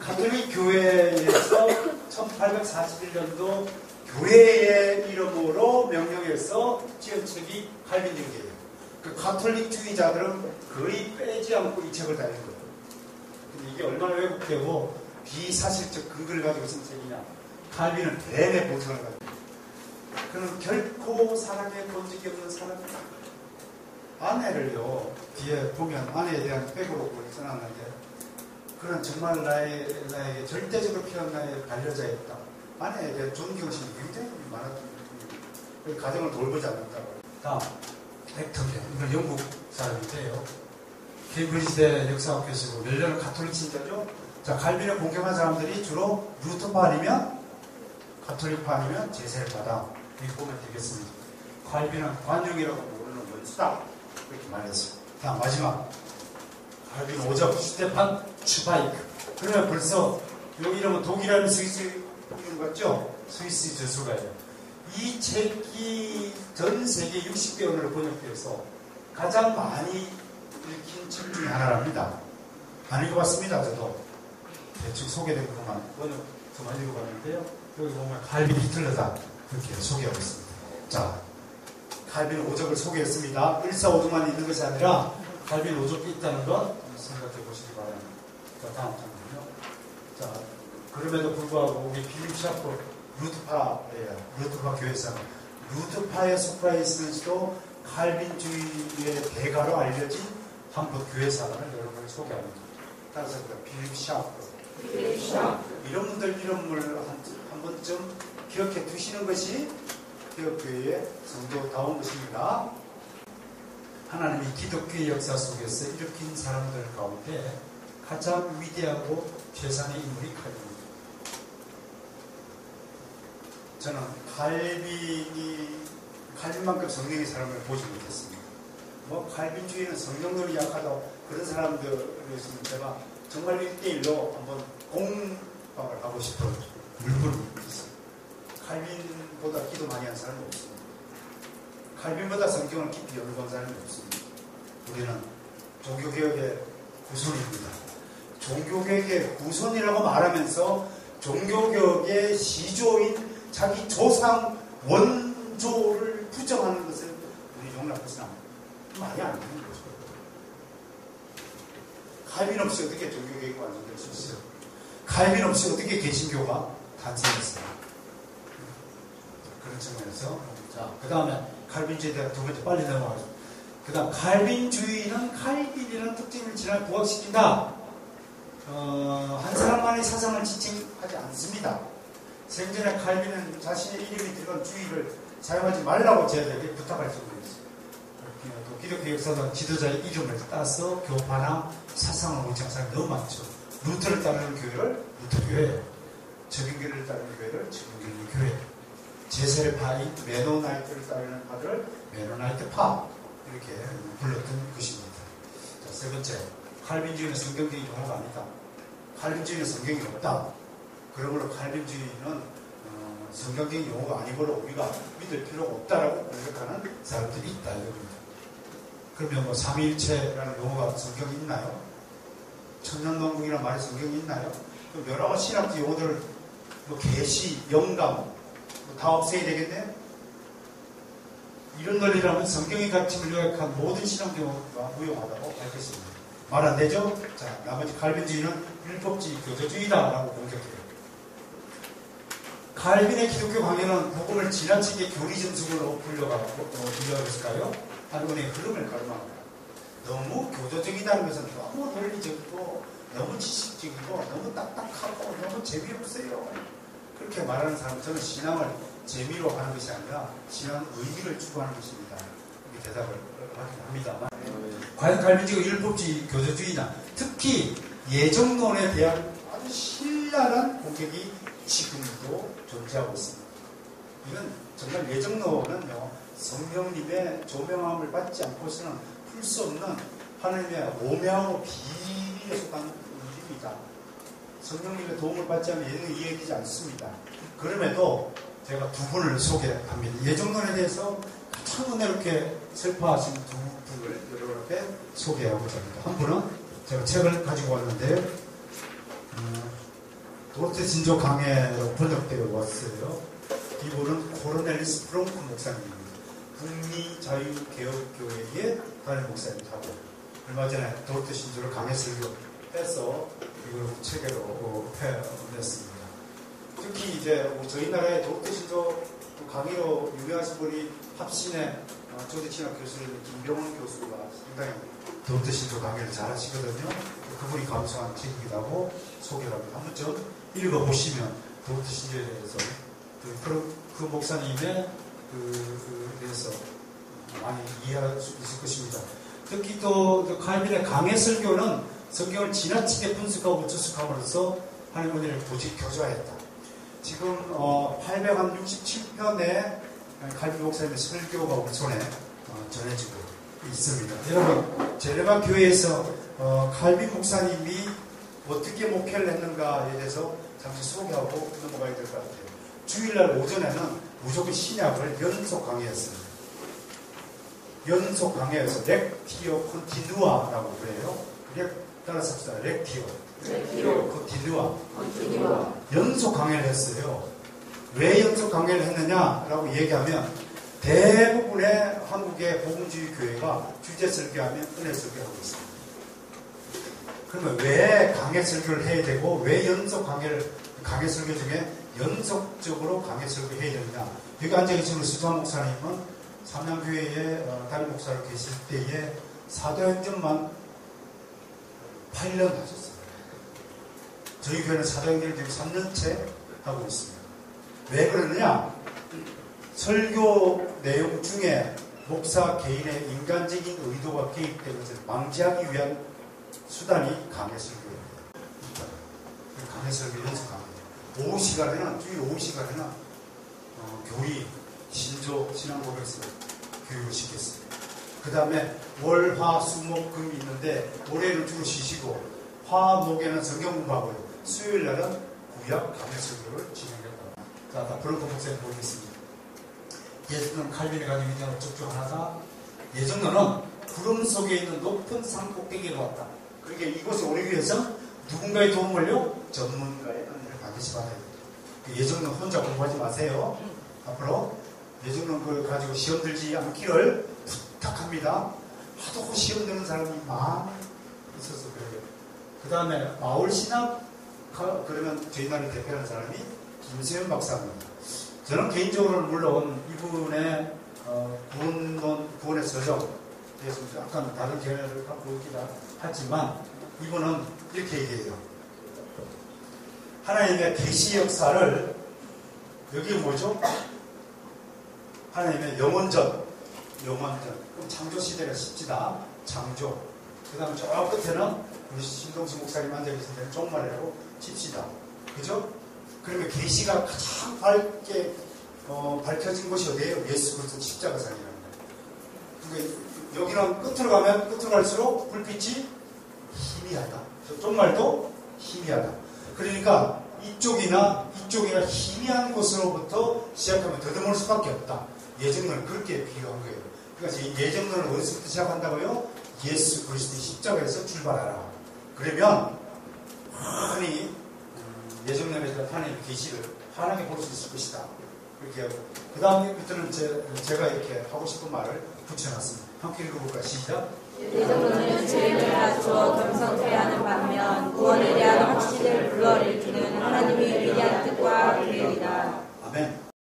가톨릭 교회에서 1841년도 교회의 이름으로 명령해서 지은 책이 칼빈주의예요. 그 가톨릭주의자들은 거의 빼지 않고 이 책을 다 읽은 거예요. 근데 이게 얼마나 왜곡되고 비사실적 근거를 가지고 쓴 책이냐. 칼빈은 대내 본성을 가지고. 그는 결코 사랑에 본 적이 없는 사람입니다. 아내를요, 뒤에 보면 아내에 대한 백으로 써놨는데, 그는 정말 나에게 절대적으로 필요한 나의 반려자였다. 아내에 대한 존경심이 굉장히 많았던 거예요. 가정을 돌보지 않았다고. 다음, 액터게. 이건 영국 사람인데요. 케임브리지대 역사학 교수고, 열렬한 가톨릭 신자죠. 자, 칼빈을 공경한 사람들이 주로 루터파 아니면 가톨릭파 아니면 제세파다. 이렇게 보면 되겠습니다. 칼빈은 관용이라고 부르는 원수다. 이렇게 말했어요. 다음, 마지막. 칼빈 오적 스테판 슈바이크. 그러면 벌써 여기 이름은 독일하는 스위스 이름 같죠? 스위스 저술가예요. 이 책이 전 세계 60개 언어로 번역되어서 가장 많이 읽힌 책 중에 하나랍니다. 안 읽어봤습니다. 저도 대충 소개된 것만 번역서만 읽어봤는데요. 여기 보면 칼빈 히틀러다 그렇게 소개하고 있습니다. 자, 칼빈 오적을 소개했습니다. 일사오적만 있는 것이 아니라 칼빈 오적이 있다는 것 생각해 보시기 바랍니다. 자, 다음 장면요. 자, 그럼에도 불구하고 우리 필립 샤프 루트파 교회에서는 루트파에 속해 있으면서도 칼빈주의의 대가로 알려진 한국 교회사를 여러분을 소개합니다. 따라서 필립 샤프. 이런 분들 이름을 한 번쯤 기억해 두시는 것이 기독교의 성도다운 것입니다. 하나님이 기독교의 역사 속에서 일으킨 사람들 가운데 가장 위대하고 최상의 인물이 칼빈입니다. 저는 칼빈만큼 성령의 사람을 보지 못했습니다. 칼빈주의는 성령론이 약하다고 그런 사람들이 있으면 제가 정말 1대1로 한번 공방을 하고 싶어요. 물불을 있어요. 칼빈보다 기도 많이 한 사람은 없습니다. 칼빈보다 성경을 깊이 연구한 사람이 없습니다. 우리는 종교개혁의 구손입니다. 종교개혁의 구손이라고 말하면서 종교개혁의 시조인 자기 조상 원조를 부정하는 것을 우리 용납해서는 말이 안 되는 거죠. 칼빈 없이 어떻게 종교개혁이 완성될 수 있어요? 칼빈 없이 어떻게 개신교가 탄생했어요? 그런 측면에서. 자, 그 다음에 칼빈주의에 대한 두 번째 빨리 넘어가죠. 그 다음 칼빈주의는 칼빈이라는 특징을 진화에 부각시킨다. 한 사람만의 사상을 지칭하지 않습니다. 생전에 칼빈은 자신의 이름이 들어간 주의를 사용하지 말라고 제자에게 부탁할 정도였어요. 또 기독교 역사상 지도자의 이름을 따서 교파나 사상을 옳지 않은 사람이 너무 많죠. 루터를 따르는 교회를 루터교회, 적용교를 따르는 교회를 적용교회, 제세파인 메노나이트를 따르는 파들을 메노나이트파 이렇게 불렀던 것입니다. 자, 세 번째, 칼빈주의는 성경적인 용어가 아니다. 칼빈주의는 성경이 없다. 그러므로 칼빈주의는 성경적인 용어가 아니므로 우리가 믿을 필요가 없다라고 공격하는 사람들이 있다 이겁니다. 그러면 삼위일체라는 용어가 성경이 있나요? 천년왕국이라는 말이 성경이 있나요? 그럼 여러 신학적 용어들을 계시, 영감 다 없애야 되겠네요? 이런 논리라면 성경의 가치를 요약한 모든 신학 용어가 무용하다고 밝혔습니다. 말 안 되죠? 자, 나머지 칼빈주의는 율법주의, 교조주의다라고 공격해요. 칼빈의 기독교 강요는 복음을 지나치게 교리점수로 불려갔을까요? 하나님의 흐름을 가름합니다. 너무 교조적이다는 것은 너무 논리적이고 너무 지식적이고 너무 딱딱하고 너무 재미없어요. 그렇게 말하는 사람은 저는 신앙을 재미로 하는 것이 아니라 신앙 의미를 추구하는 것입니다. 이렇게 대답을 하긴 합니다만 과연 칼빈주의가 율법주의, 교조주의냐 특히 예정론에 대한 아주 신랄한 공격이 지금도 존재하고 있습니다. 이건 정말 예정론은요 성령님의 조명함을 받지 않고서는 풀 수 없는 하나님의 오명하고 비밀에 속한 일입니다. 성령님의 도움을 받지 않으면 예정론이 이해되지 않습니다. 그럼에도 제가 두 분을 소개합니다. 예정론에 대해서 가장 은혜롭게 설파하신 두 분을 여러분 앞에 소개하고자 합니다. 한 분은 제가 책을 가지고 왔는데요. 도르테 신조 강해로 번역되어 왔어요. 이분은 코르넬리스 프롱크 목사님입니다. 북미자유개혁교회의 담임 목사님하고 얼마 전에 도르테 신조를 강해 설교 해서 이걸 체계로 냈습니다. 특히 이제 저희 나라의 도르테 신조 강의로 유명하신 분이 합신의 조지친학 교수님 김병원 교수가 상당히 도르테 신조 강의를 잘 하시거든요. 그분이 감수한 책이기도 하고 소개를 합니다. 한번 좀 읽어보시면 도르테 신조에 대해서 그 목사님의 대해서 많이 이해할 수 있을 것입니다. 특히 또 칼빈의 강해 설교는 성경을 지나치게 분석하고 주석함으로써 하나님 은혜를 보직 교조하였다. 지금 867편의 칼빈 목사님의 설교가 우리 손에 전해지고 있습니다. 여러분, 제네바 교회에서 칼빈 목사님이 어떻게 목회를 했는가에 대해서 잠시 소개하고 넘어가야 될 것 같아요. 주일날 오전에는 무조건 신약을 연속 강의했습니다. 연속 강의에서 렉티오 콘티누아라고 그래요. 따라서 합시다. 렉티오 콘티누아. 연속 강의를 했어요. 왜 연속 강의를 했느냐라고 얘기하면 대부분의 한국의 복음주의 교회가 주제 설교하면 은혜 설교하고 있습니다. 그러면 왜 강해 설교를 해야 되고 왜 연속 강해 설교 중에 연속적으로 강해 설교를 해야 되느냐. 여기 앉아계신 우리 수조한 목사님은 삼양교회에 담임 목사로 계실 때에 사도행전만 8년 하셨어요. 저희 교회는 사도행전을 지금 3년째 하고 있습니다. 왜 그러느냐? 설교 내용 중에 목사 개인의 인간적인 의도가 개입된 것을 방지하기 위한 수단이 강해 설교입니다. 강해 설교 연습 강해. 오후 시간에는, 주일 오후 시간에는 교리, 신조, 신앙고백서 교육을 시켰어요. 그 다음에 월, 화, 수, 목, 금이 있는데 월요일은 주로 쉬시고 화, 목에는 성경 공부하고요. 수요일 날은 구약 강해 설교를 진행했다. 자, 앞으로 그 목사님 보겠습니다. 예전은 칼빈이 가지고 있는 업적 중 하나가 예전에는 구름 속에 있는 높은 산 꼭대기에 왔다. 그러니까 이곳에 오기 위해서 누군가의 도움을요, 전문가의 은혜를 반드시 받아야 됩니다. 예전은 혼자 공부하지 마세요. 앞으로 예전은 그걸 가지고 시험 들지 않기를 부탁합니다. 하도 시험 드는 사람이 많이 있어서 그래요. 그 다음에 마을신학 그러면 저희 나라를 대표하는 사람이 김세현 박사입니다. 저는 개인적으로는 물론 이분의 구원의 서적에 대해서 약간 다른 견해를 갖고 있긴 하지만 이분은 이렇게 얘기해요. 하나님의 계시 역사를 여기 뭐죠? 하나님의 영원전. 그럼 창조시대가 십지다. 창조. 그 다음에 저 끝에는 우리 신동수 목사님 앉아계신 데는 종말이라고 칩시다. 그죠? 그러면 계시가 가장 밝게 밝혀진 곳이 어디예요? 예수 그리스도 십자가상이라는 거예요. 그러니까 여기는 끝으로 가면 끝으로 갈수록 불빛이 희미하다. 종말도 희미하다. 그러니까 이쪽이나 희미한 곳으로부터 시작하면 더듬을 수밖에 없다. 예정론은 그렇게 비교한 거예요. 그러니까 예정론은 어디서부터 시작한다고요? 예수 그리스도의 십자가에서 출발하라. 그러면 흔히 예정론에서 하나님의 계시를 환하게 볼 수 있을 것이다. 그렇게 하고 그 다음부터는 제가 이렇게 하고 싶은 말을 붙여놨습니다. 함께 읽어볼까요? 시작. 예정론은 죄를 낮추어 겸손케 하는 반면 구원에 대한 확신을 불러일으키는 하나님의 위대한 뜻과 계획이다. 아멘.